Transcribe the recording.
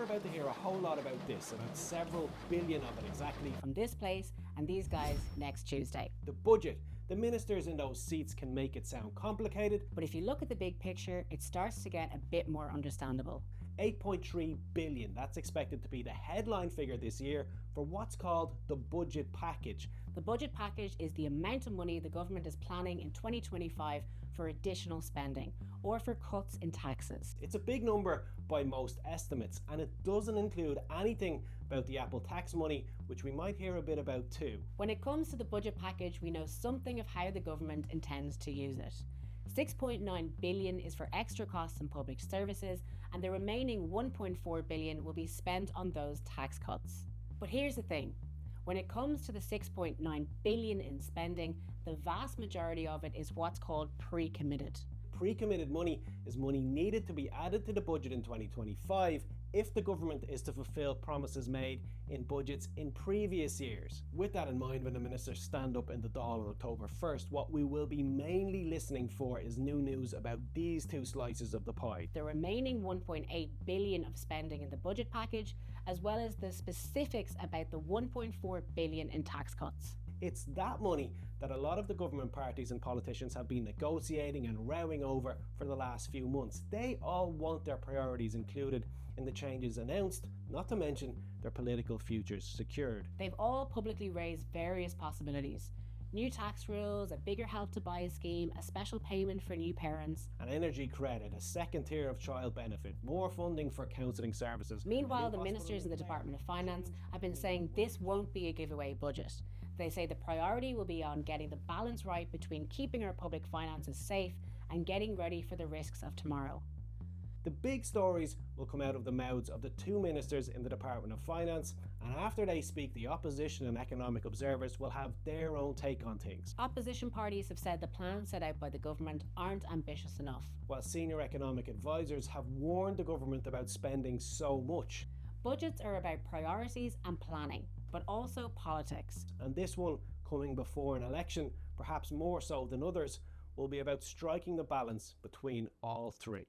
you're about to hear a whole lot about this, about several billion of it exactly. From this place and these guys next Tuesday. The budget. The ministers in those seats can make it sound complicated, But if you look at the big picture, it starts to get a bit more understandable. 8.3 billion, that's expected to be the headline figure this year for what's called the budget package. The budget package is the amount of money the government is planning in 2025 for additional spending or for cuts in taxes. It's a big number by most estimates, and it doesn't include anything about the Apple tax money, which we might hear a bit about too. When it comes to the budget package, we know something of how the government intends to use it. 6.9 billion is for extra costs in public services, and the remaining 1.4 billion will be spent on those tax cuts. But here's the thing. When it comes to the 6.9 billion in spending, the vast majority of it is what's called pre-committed. Pre-committed money is money needed to be added to the budget in 2025 if the government is to fulfil promises made in budgets in previous years. With that in mind, when the ministers stand up in the Dáil on October 1st, what we will be mainly listening for is new news about these two slices of the pie. The remaining 1.8 billion of spending in the budget package, as well as the specifics about the 1.4 billion in tax cuts. It's that money that a lot of the government parties and politicians have been negotiating and rowing over for the last few months. They all want their priorities included in the changes announced, not to mention their political futures secured. They've all publicly raised various possibilities. New tax rules, a bigger help to buy scheme, a special payment for new parents. An energy credit, a second tier of child benefit, more funding for counselling services. Meanwhile, the ministers in the Department of Finance have been saying this won't be a giveaway budget. They say the priority will be on getting the balance right between keeping our public finances safe and getting ready for the risks of tomorrow. The big stories will come out of the mouths of the two ministers in the Department of Finance, and after they speak, the opposition and economic observers will have their own take on things. Opposition parties have said the plans set out by the government aren't ambitious enough, while senior economic advisors have warned the government about spending so much. Budgets are about priorities and planning, but also politics. And this one, coming before an election, perhaps more so than others, will be about striking the balance between all three.